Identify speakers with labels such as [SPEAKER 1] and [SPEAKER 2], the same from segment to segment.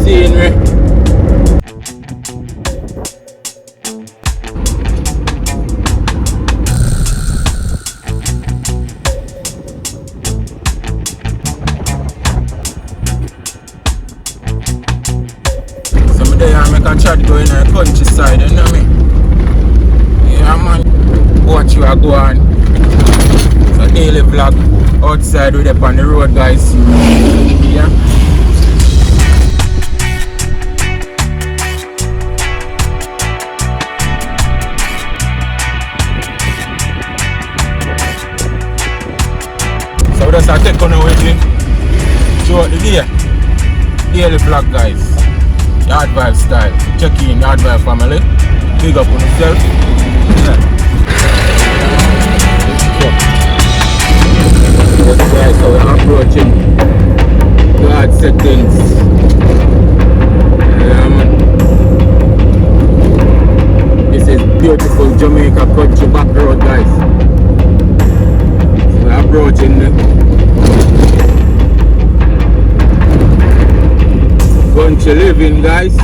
[SPEAKER 1] scenery. Some day I make a chat go in the countryside, you know what I mean? Yeah man, watch you go on. It's a daily vlog outside with up on the road, guys. Yeah. So that's a take on with me throughout the day. Daily vlog, guys. Yard vibe style. Check in Yard vibe family. Big up on yourself. Yeah. Yes guys, so we're approaching guard settings. Yeah man. This is beautiful Jamaica country back road, guys. So we're approaching the country living, guys.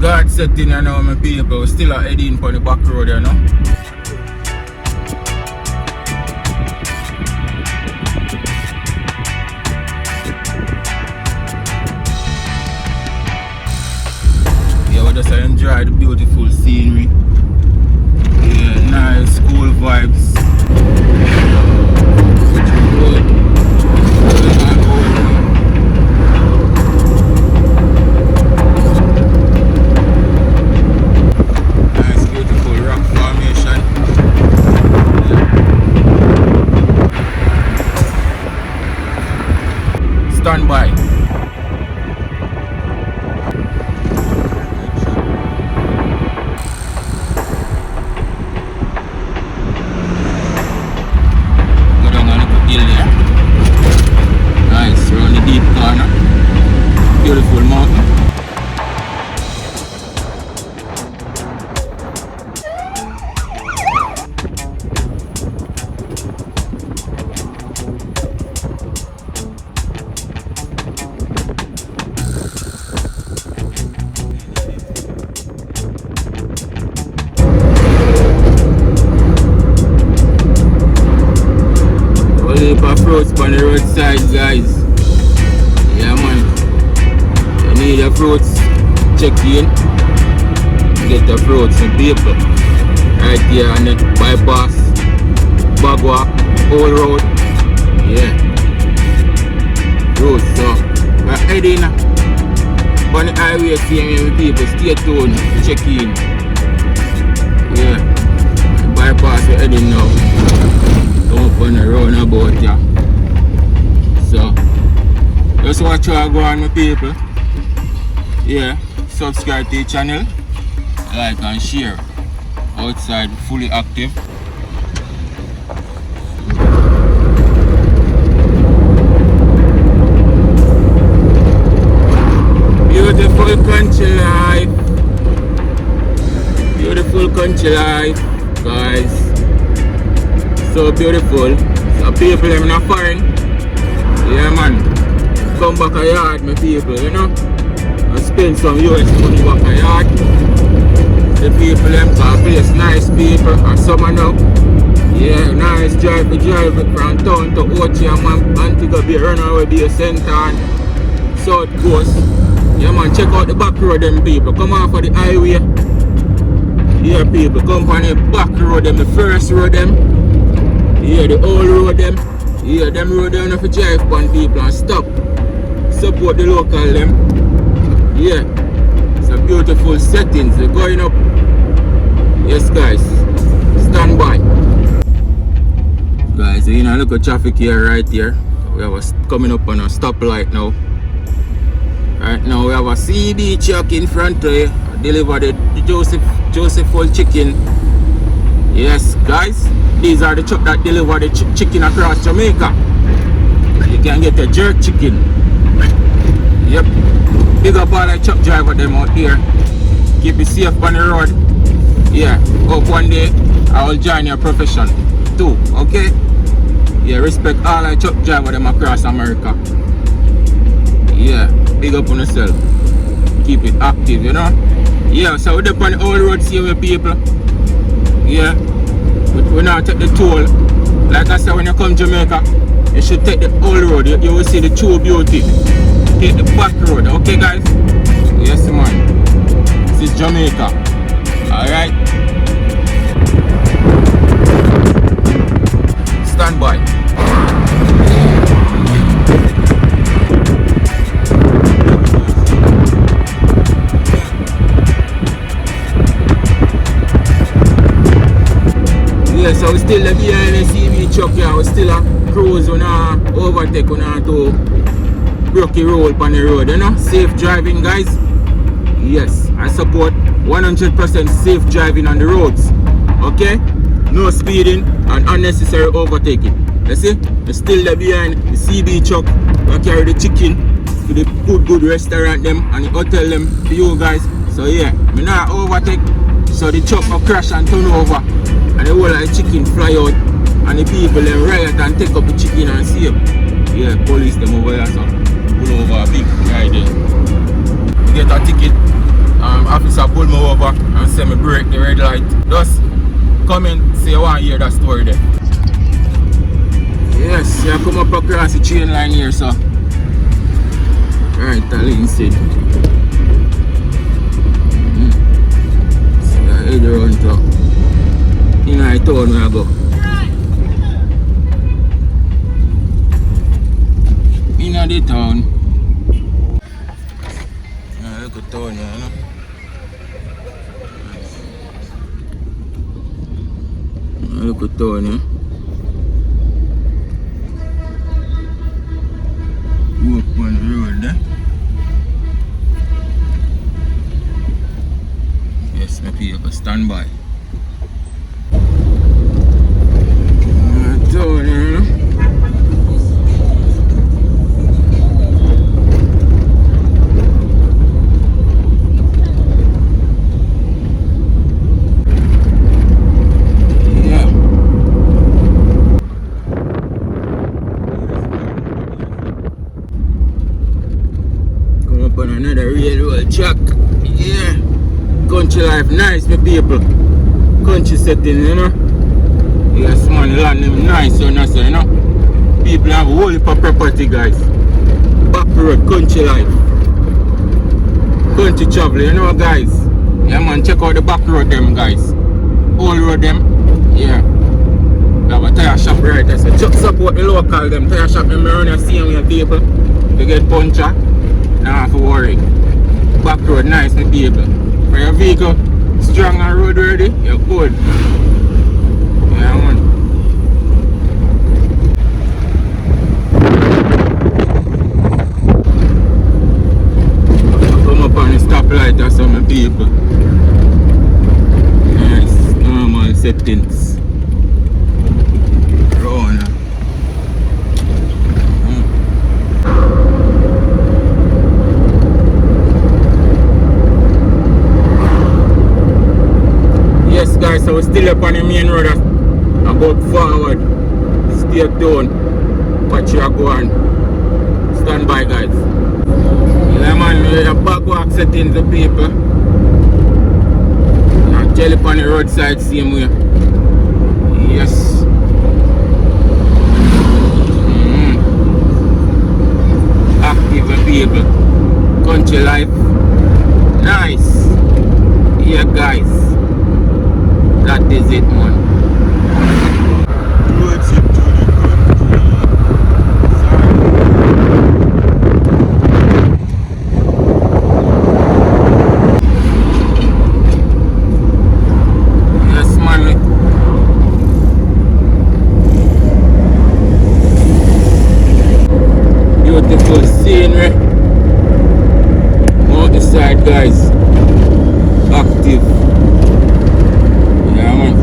[SPEAKER 1] Guard setting, you know, my people. We're still heading for the back road, you know. Yeah, we just enjoy the beautiful scenery. Yeah, nice, cool vibes. Stand by. Go down on the hill there. Nice, around the deep corner. Beautiful mountain. Fruits on the roadside, guys. Yeah man, you need the fruits, check in, get the fruits and people right here on the bypass, Bagua, whole road. Yeah, fruits. So we're heading on the highway, seeing me people. Stay tuned, check in. Yeah, bypass we're heading now. Come up on the roundabout, yeah. So, just watch how I go on, my people. Yeah, subscribe to the channel, like and share. Outside, fully active. Beautiful country life. Beautiful country life, guys. So beautiful. So people, I'm not foreign. Yeah man, come back a yard, my people, you know, and spend some US money back a yard. The people them can place nice people, and summer now. Yeah, nice drive from town to Ochi and Antigua Bay, Runaway Bay Center and South Coast. Yeah man, check out the back road them people, come off of the highway. Yeah people, come on the back road them, the first road them. Yeah, the old road them. Yeah, them road down if you drive on people and stop. Support the local them. Yeah. It's a beautiful settings. They're going up. Yes guys. Stand by. Guys, you know, look at traffic here right here. We have a coming up on a stoplight now. Right now we have a CB truck in front of you. Deliver the Joseph full chicken. Yes guys. These are the truck that deliver the chicken across Jamaica. You can get a jerk chicken. Yep. Big up all the truck driver them out there. Keep it safe on the road. Yeah. Hope one day I will join your profession too. Okay? Yeah, respect all the truck driver them across America. Yeah. Big up on yourself. Keep it active, you know? Yeah, so we're up on the old road, see with people. Yeah. We now take the toll. Like I said, when you come to Jamaica, you should take the old road. You will see the true beauty. Take the back road, okay guys? Yes man. This is Jamaica. Alright. Stand by. Yeah, so we still behind the CB truck here. We still a cruise on a overtake on a to rocky road on the road, you know. Safe driving guys. Yes, I support 100% safe driving on the roads. Okay? No speeding and unnecessary overtaking. You see? We still behind the CB truck. We carry the chicken to the good restaurant them and the hotel them for you guys. So yeah, me not overtake so the truck will crash and turn over. And the whole of the chicken fly out and the people then riot and take up the chicken and save. Yeah, police them over here, so pull over a big right there. Get a ticket, officer pull me over and say me break the red light. Just come and say I want to hear that story there. Yes, I come up across the train line here, so right, I'll instead. So I head around to in the town where I go. In the town. Look at town here, you know? Look at town here. Walk on the road there. Yes, my people, stand by. Town here, you know? Another railroad track. Yeah. Country life nice, my people. Country setting, you know. Yes man, land them nice, you know, people have a whole heap of property guys. Back road, country life. Country travel, you know guys. Yeah man, check out the back road them guys. Old road them. Yeah. We have a tire shop right there. So just support the local them. Tire shop them around here seeing with people. You get puncture. Nah, have to worry. Back road nice, my people. For your vehicle strong and road ready, you're good. Yeah man. Come up on the stoplight or some people. Nice, normal settings. Round. Yes guys, so we're still up on the main road about forward. Stay tuned. Watch you go on. Stand by guys. Yeah man, we have backwalk settings the people. Not jelly on the roadside same way. Yes. Active the people. Country life. Nice. Yeah guys. That is it man. Road trip to the country. Yes man. Beautiful scenery. Mountain guys. Active. Yeah man.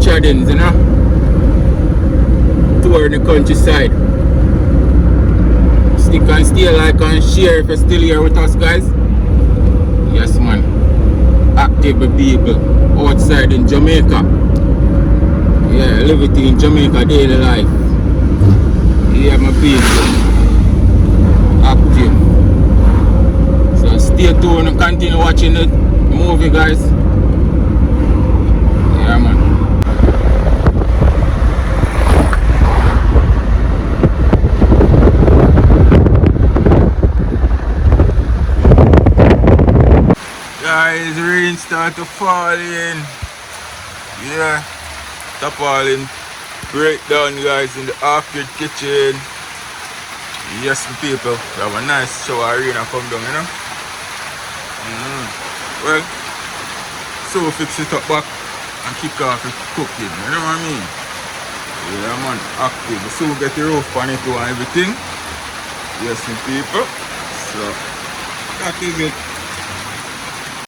[SPEAKER 1] tradings, you know. Tour in the countryside. Stick and stay, like and share if you're still here with us, guys. Yes, man. Active people outside in Jamaica. Yeah, live it in Jamaica daily life. Yeah, my people. Active. So stay tuned and continue watching the movie, guys. Yeah, man. Guys, rain start to fall in. Yeah, stop falling. Breakdown, guys, in the off-grid kitchen. Yes, people. We have a nice shower arena come down, you know. Well, so we fix it up back and kick off the cooking, you know what I mean? Yeah, man, active. So we get the roof on it and everything. Yes, people. So that is it.